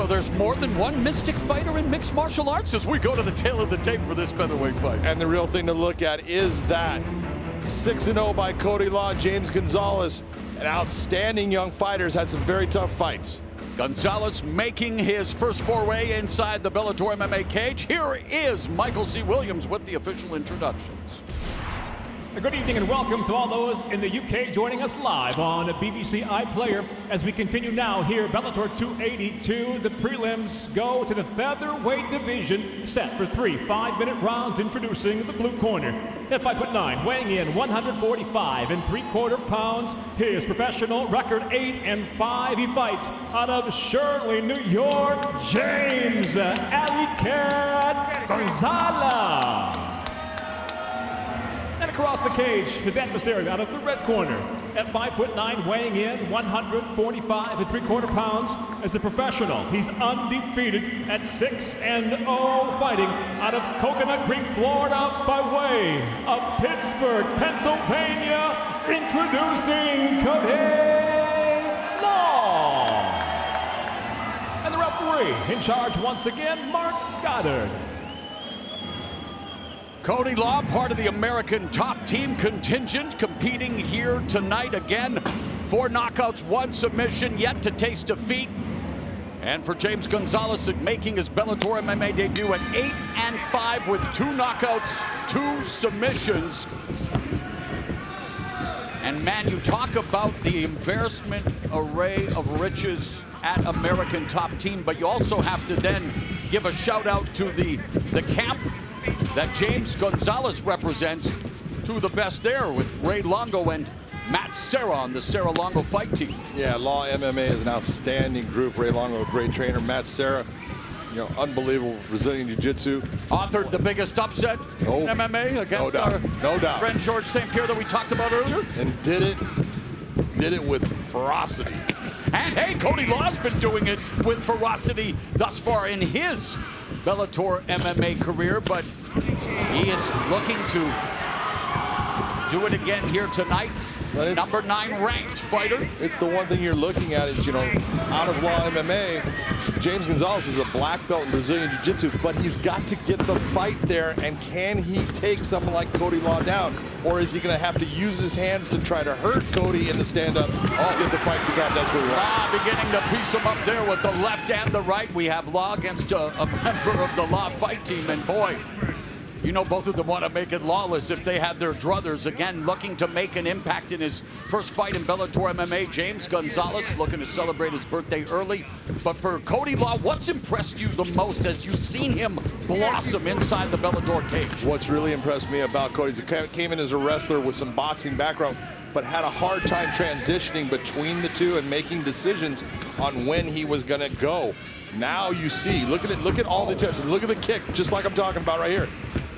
So there's more than one mystic fighter in mixed martial arts as we go to the tail of the tape for this featherweight fight. And the real thing to look at is that 6-0 by Cody Law, James Gonzalez, an outstanding young fighter, has had some very tough fights. Gonzalez making his first foray inside the Bellator MMA cage. Here is Michael C. Williams with the official introductions. Good evening and welcome to all those in the UK joining us live on BBC iPlayer as we continue now here, Bellator 282. The prelims go to the featherweight division, set for 3 5-minute rounds. Introducing the blue corner at 5'9", weighing in 145 3/4 pounds. His professional record 8-5. He fights out of Shirley, New York, James Alicat Gonzalez. And across the cage, his adversary out of the red corner at 5'9", weighing in 145 3/4 pounds. As a professional, he's undefeated at 6-0, fighting out of Coconut Creek, Florida, by way of Pittsburgh, Pennsylvania. Introducing Cody Law. And the referee in charge once again, Mark Goddard. Cody Law, part of the American top team contingent, competing here tonight again. 4 knockouts, 1 submission, yet to taste defeat. And for James Gonzalez, making his Bellator MMA debut at 8-5 with 2 knockouts, 2 submissions. And man, you talk about the embarrassment array of riches at American top team, but you also have to then give a shout out to the camp that James Gonzalez represents. 2 of the best there with Ray Longo and Matt Serra on the Serra Longo fight team. Yeah, Law MMA is an outstanding group. Ray Longo, a great trainer. Matt Serra, unbelievable Brazilian Jiu-Jitsu. Authored the biggest upset in MMA against our friend George St. Pierre that we talked about earlier. And did it with ferocity. And hey, Cody Law's been doing it with ferocity thus far in his Bellator MMA career, but he is looking to do it again here tonight. Number 9 ranked fighter. It's the one thing you're looking at is, out of Law MMA, James Gonzalez is a black belt in Brazilian Jiu-Jitsu, but he's got to get the fight there. And can he take someone like Cody Law down? Or is he going to have to use his hands to try to hurt Cody in the stand-up to get the fight to the ground? That's what we want. Law beginning to piece him up there with the left and the right. We have Law against a member of the Law fight team, and boy, both of them want to make it lawless if they have their druthers. Again, looking to make an impact in his first fight in Bellator MMA. James Gonzalez looking to celebrate his birthday early. But for Cody Law, what's impressed you the most as you've seen him blossom inside the Bellator cage? What's really impressed me about Cody is he came in as a wrestler with some boxing background, but had a hard time transitioning between the two and making decisions on when he was going to go. Now you see, look at it, look at all the tips, and look at the kick, just like I'm talking about right here.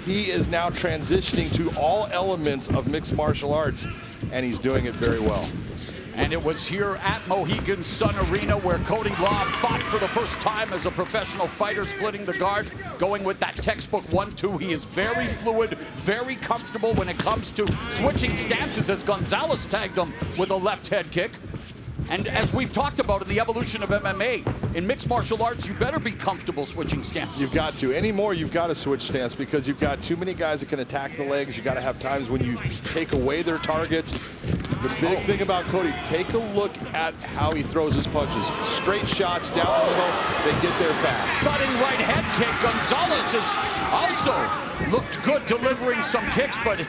He is now transitioning to all elements of mixed martial arts, and he's doing it very well. And it was here at Mohegan Sun Arena where Cody Law fought for the first time as a professional fighter, splitting the guard, going with that textbook 1-2. He is very fluid, very comfortable when it comes to switching stances, as Gonzalez tagged him with a left head kick. And as we've talked about in the evolution of MMA, in mixed martial arts, you better be comfortable switching stance. You've got to. Anymore, you've got to switch stance because you've got too many guys that can attack the legs. You've got to have times when you take away their targets. The big thing about Cody, take a look at how he throws his punches. Straight shots down the middle, they get there fast. Cutting right head kick. Gonzalez has also looked good delivering some kicks, but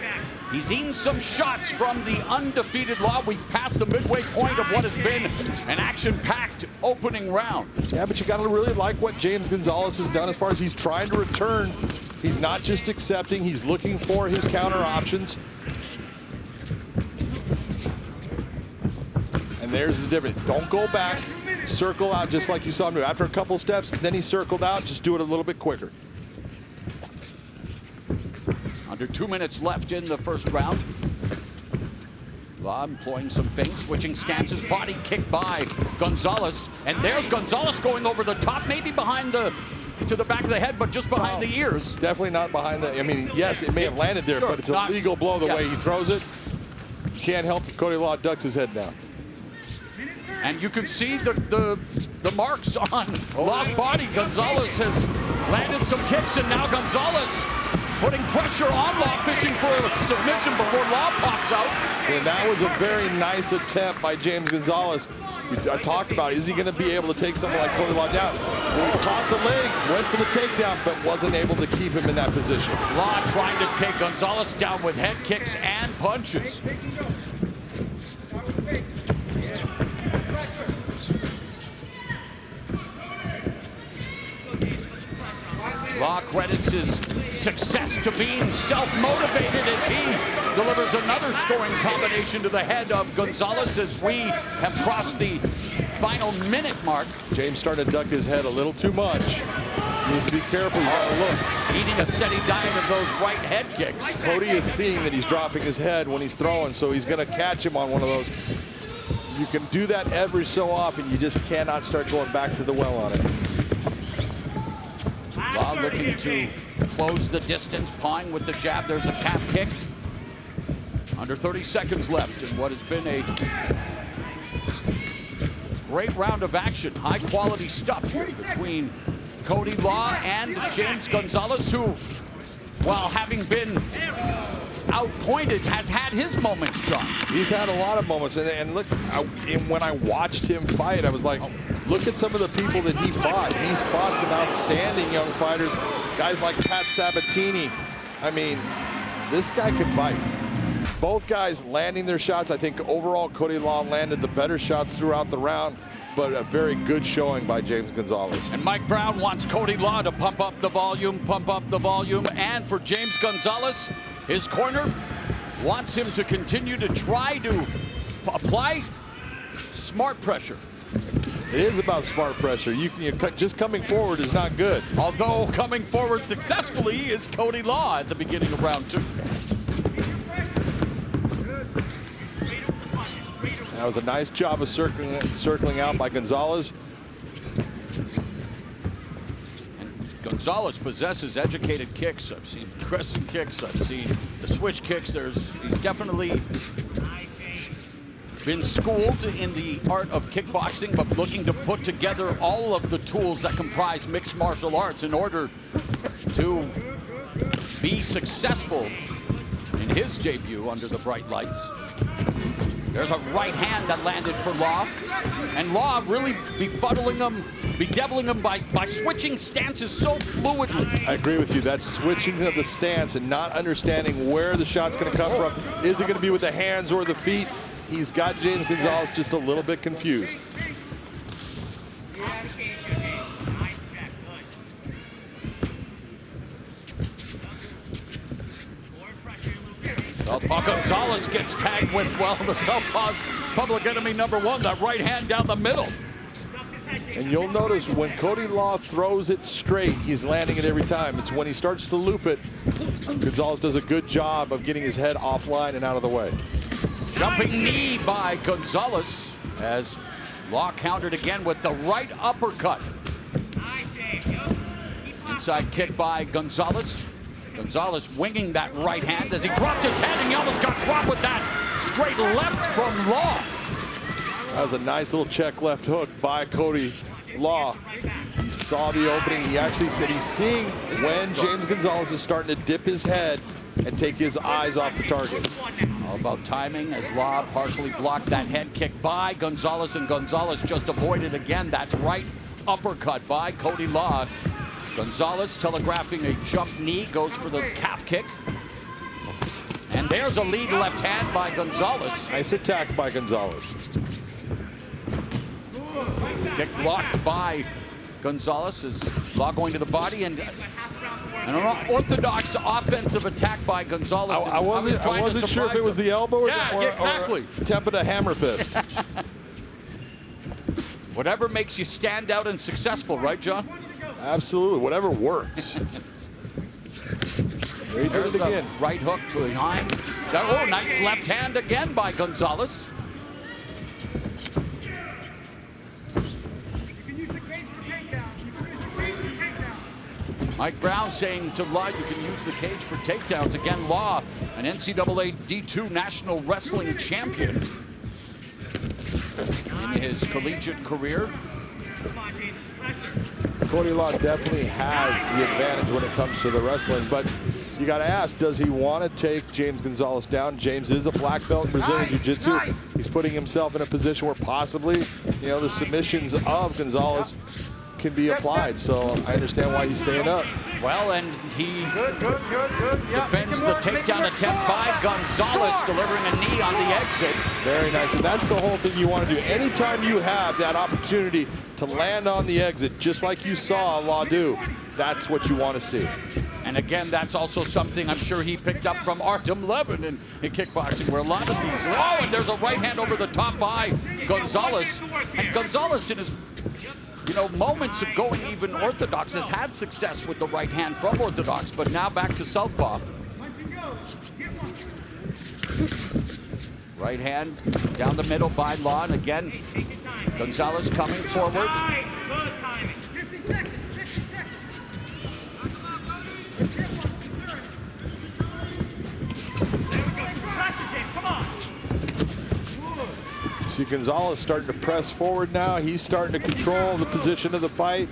he's eaten some shots from the undefeated Law. We've passed the midway point of what has been an action-packed opening round. Yeah, but you got to really like what James Gonzalez has done as far as he's trying to return. He's not just accepting, he's looking for his counter options. And there's the difference. Don't go back, circle out just like you saw him do. After a couple steps, then he circled out, just do it a little bit quicker. Under 2 minutes left in the first round. Law employing some feints, switching stances, body kick by Gonzalez. And there's Gonzalez going over the top, maybe behind to the back of the head, but just behind the ears. Definitely not behind the, I mean, yes, it may have landed there, but it's a legal blow the way he throws it. Can't help it. Cody Law ducks his head down. And you can see the marks on Law's body. Gonzalez has landed some kicks, and now Gonzalez putting pressure on Law, fishing for a submission before Law pops out. And that was a very nice attempt by James Gonzalez. I talked about, is he going to be able to take someone like Cody Law down? Well, he caught the leg, went for the takedown, but wasn't able to keep him in that position. Law trying to take Gonzalez down with head kicks and punches. Law credits his success to being self-motivated as he delivers another scoring combination to the head of Gonzalez as we have crossed the final minute mark. James starting to duck his head a little too much. He needs to be careful. You gotta look. Eating a steady diet of those right head kicks. Cody is seeing that he's dropping his head when he's throwing, so he's gonna catch him on one of those. You can do that every so often. You just cannot start going back to the well on it. Law looking to close the distance, pawing with the jab. There's a calf kick. Under 30 seconds left in what has been a great round of action. High quality stuff here between Cody Law and James Gonzalez, who, while having been outpointed, has had his moments, John. He's had a lot of moments, and look, when I watched him fight, I was like, look at some of the people that he fought. He's fought some outstanding young fighters, guys like Pat Sabatini. I mean, this guy can fight. Both guys landing their shots. I think overall Cody Law landed the better shots throughout the round, but a very good showing by James Gonzalez. And Mike Brown wants Cody Law to pump up the volume, and for James Gonzalez, his corner wants him to continue to try to apply smart pressure. It is about smart pressure. Just coming forward is not good. Although coming forward successfully is Cody Law at the beginning of round 2. That was a nice job of circling out by Gonzalez. And Gonzalez possesses educated kicks. I've seen crescent kicks. I've seen the switch kicks. He's definitely been schooled in the art of kickboxing, but looking to put together all of the tools that comprise mixed martial arts in order to be successful in his debut under the bright lights. There's a right hand that landed for Law, and Law really befuddling him, bedeviling him by switching stances so fluidly. I agree with you. That switching of the stance and not understanding where the shot's going to come from. Is it going to be with the hands or the feet? He's got James Gonzalez just a little bit confused. Southpaw Gonzalez gets tagged with, well, the Southpaw's public enemy number 1, that right hand down the middle. And you'll notice when Cody Law throws it straight, he's landing it every time. It's when he starts to loop it, Gonzalez does a good job of getting his head offline and out of the way. Jumping knee by Gonzalez as Law countered again with the right uppercut. Inside kick by Gonzalez. Gonzalez winging that right hand as he dropped his head, and he almost got dropped with that straight left from Law. That was a nice little check left hook by Cody Law. He saw the opening. He actually said he's seeing when James Gonzalez is starting to dip his head and take his eyes off the target. All about timing as Law partially blocked that head kick by Gonzalez, and Gonzalez just avoided again that right uppercut by Cody Law. Gonzalez telegraphing a jump knee, goes for the calf kick. And there's a lead left hand by Gonzalez. Nice attack by Gonzalez. Kick blocked by Gonzalez as Law going to the body, and an unorthodox offensive attack by Gonzalez. I wasn't sure if it was the elbow or, exactly. or attempt at a hammer fist. Whatever makes you stand out and successful, right, John? Absolutely, whatever works. There he did it again. Right hook behind. Oh, nice left hand again by Gonzalez. Mike Brown saying to Law, you can use the cage for takedowns. Again, Law, an NCAA D2 National Wrestling Champion. In his collegiate career. Cody Law definitely has the advantage when it comes to the wrestling, but you got to ask, does he want to take James Gonzalez down? James is a black belt in Brazilian Jiu-Jitsu. He's putting himself in a position where possibly, you know, the submissions of Gonzalez can be applied. So I understand why he's staying up. Well, and he defends the takedown attempt by Gonzalez, delivering a knee on the exit. Very nice, and that's the whole thing you want to do. Anytime you have that opportunity to land on the exit, just like you saw Law do, that's what you want to see. And again, that's also something I'm sure he picked up from Artem Levin in kickboxing, where a lot of these... Oh, and there's a right hand over the top by Gonzalez. And Gonzalez, in his moments of going even orthodox, has had success with the right hand from orthodox, but now back to southpaw. Right hand down the middle by Law, and again, Gonzalez coming forward. See Gonzalez starting to press forward now. He's starting to control the position of the fight.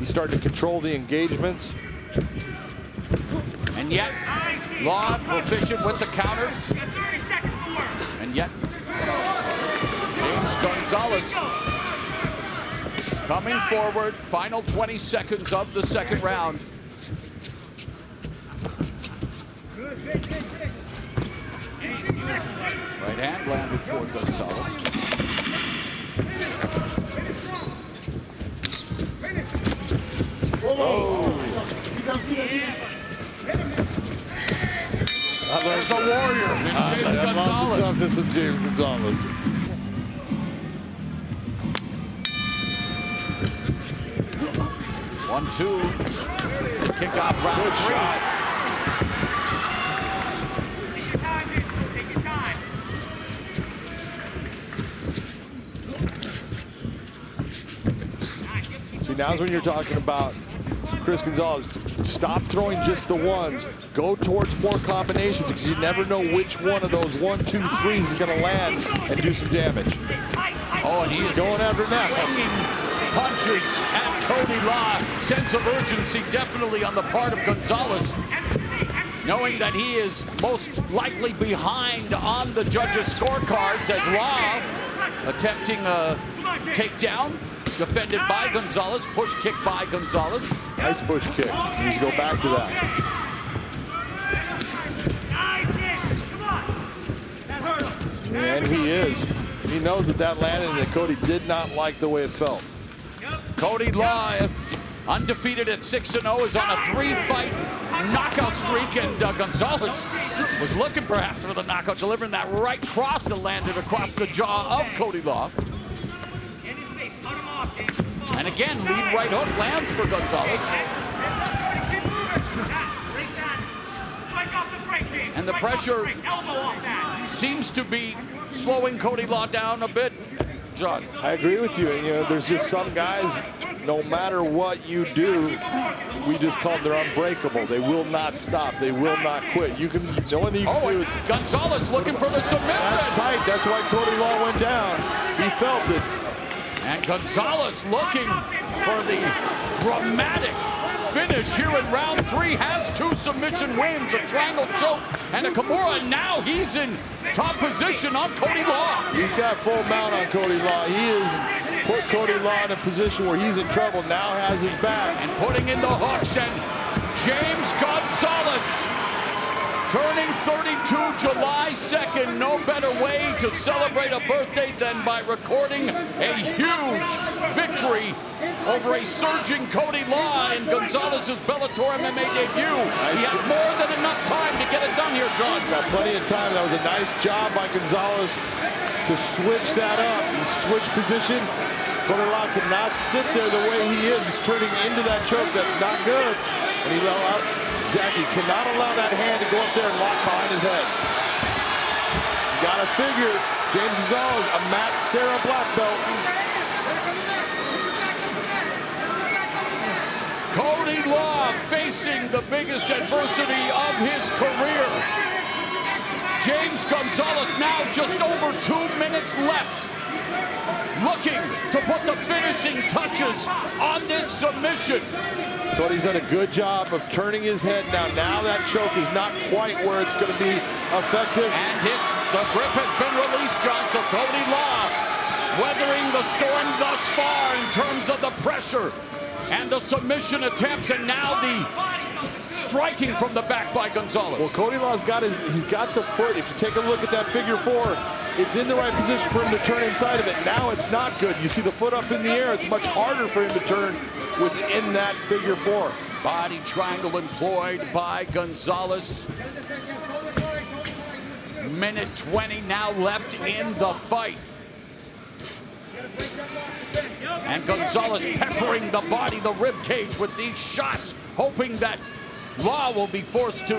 He's starting to control the engagements. And yet, Law proficient with the counter. And yet, James Gonzalez coming forward. Final 20 seconds of the second round. Right hand landed for Gonzalez. Oh. There's a warrior in James Gonzalez. The toughness of James Gonzalez. One, two. Kick off round Good three. shot. See, now's when you're talking about Chris Gonzalez. Stop throwing just the ones. Go towards more combinations, because you never know which one of those 1, 2, 3s is going to land and do some damage. Oh, and he's Going after that. swinging punches at Cody Law. Sense of urgency definitely on the part of Gonzalez, knowing that he is most likely behind on the judges' scorecards, as Law attempting a takedown. Defended by Gonzalez, push kick by Gonzalez. Nice push kick. He's go back to that. And he is. He knows that landed and that Cody did not like the way it felt. Cody Law, undefeated at 6-0, is on a 3-fight knockout streak, and Gonzalez was looking perhaps for the knockout, delivering that right cross that landed across the jaw of Cody Law. And again, lead right hook lands for Gonzalez. And the pressure seems to be slowing Cody Law down a bit, John. I agree with you. And, there's just some guys, no matter what you do, we just call them, they're unbreakable. They will not stop. They will not quit. The only thing you can do is... Gonzalez looking for the submission. That's tight. That's why Cody Law went down. He felt it. And Gonzalez looking for the dramatic finish here in round 3. Has 2 submission wins, a triangle choke, and a Kimura. Now he's in top position on Cody Law. He's got full mount on Cody Law. He has put Cody Law in a position where he's in trouble. Now has his back. And putting in the hooks, and James Gonzalez turning 32 July 2nd. No better way to celebrate a birthday than by recording a huge victory over a surging Cody Law in Gonzalez's Bellator MMA debut. He has more than enough time to get it done here, John. Got plenty of time. That was a nice job by Gonzalez to switch that up. He switched position. Cody Law cannot sit there the way he is. He's turning into that choke. That's not good. And he Jackie cannot allow that hand to go up there and lock behind his head. You gotta figure James Gonzalez, a Matt Serra black belt. Cody Law facing the biggest adversity of his career. James Gonzalez now just over 2 minutes left. looking to put the finishing touches on this submission. Cody's done a good job of turning his head now. Now that choke is not quite where it's going to be effective. And the grip has been released, John, so Cody Law weathering the storm thus far in terms of the pressure and the submission attempts, and now the striking from the back by Gonzalez. Well, Cody Law's got he's got the foot. If you take a look at that figure four, it's in the right position for him to turn inside of it. Now it's not good. You see the foot up in the air. It's much harder for him to turn within that figure four. Body triangle employed by Gonzalez. Minute 20 now left in the fight. And Gonzalez peppering the body, the rib cage with these shots, hoping that Law will be forced to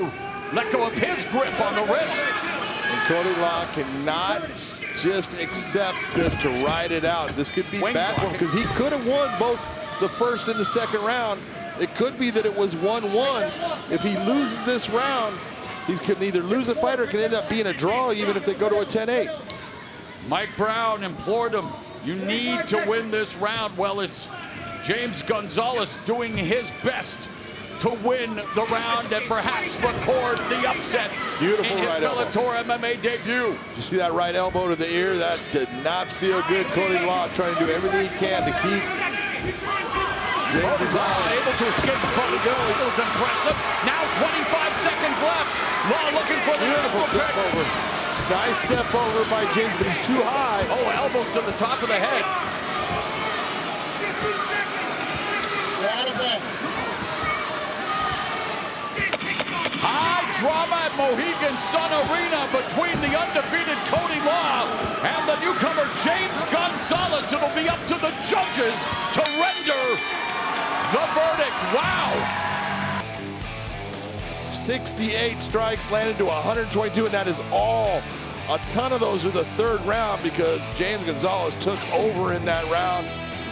let go of his grip on the wrist. And Cody Law cannot just accept this to ride it out. This could be bad for him because he could have won both the first and the second round. It could be that it was 1-1. If he loses this round, he can either lose the fight or it can end up being a draw even if they go to a 10-8. Mike Brown implored him, you need to win this round. Well, it's James Gonzalez doing his best to win the round and perhaps record the upset in his Bellator MMA debut. You see that right elbow to the ear? That did not feel good. Cody Law trying to do everything he can to keep James Gonzalez able to escape the body. It was impressive. Now 25 seconds left. Law looking for the beautiful step over. Nice step over by James, but he's too high. Oh, elbows to the top of the head. High drama at Mohegan Sun Arena between the undefeated Cody Law and the newcomer James Gonzalez. It'll be up to the judges to render the verdict. Wow. 68 strikes landed to 122, and that is all. A ton of those are the third round because James Gonzalez took over in that round.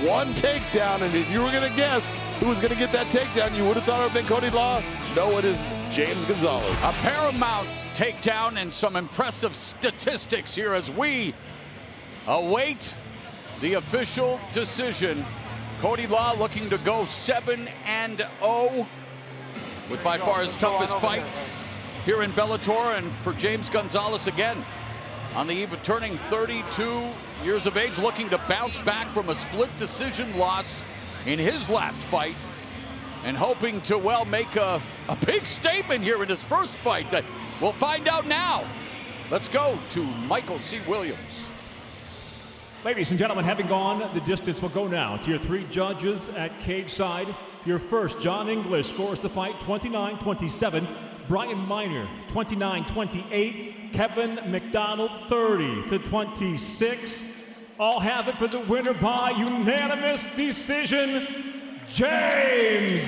One takedown, and if you were going to guess who was going to get that takedown, you would have thought it would have been Cody Law. No, it is James Gonzalez. A paramount takedown and some impressive statistics here as we await the official decision. Cody Law looking to go 7-0 with by far his toughest fight here in Bellator, and for James Gonzalez again on the eve of turning 32 years of age, looking to bounce back from a split decision loss in his last fight and hoping to, well, make a big statement here in his first fight that we'll find out now. Let's go to Michael C. Williams. Ladies and gentlemen, having gone the distance, we'll go now to your three judges at cage side. Your first, John English, scores the fight 29-27. Brian Miner, 29-28. Kevin McDonald, 30-26. All have it for the winner by unanimous decision, James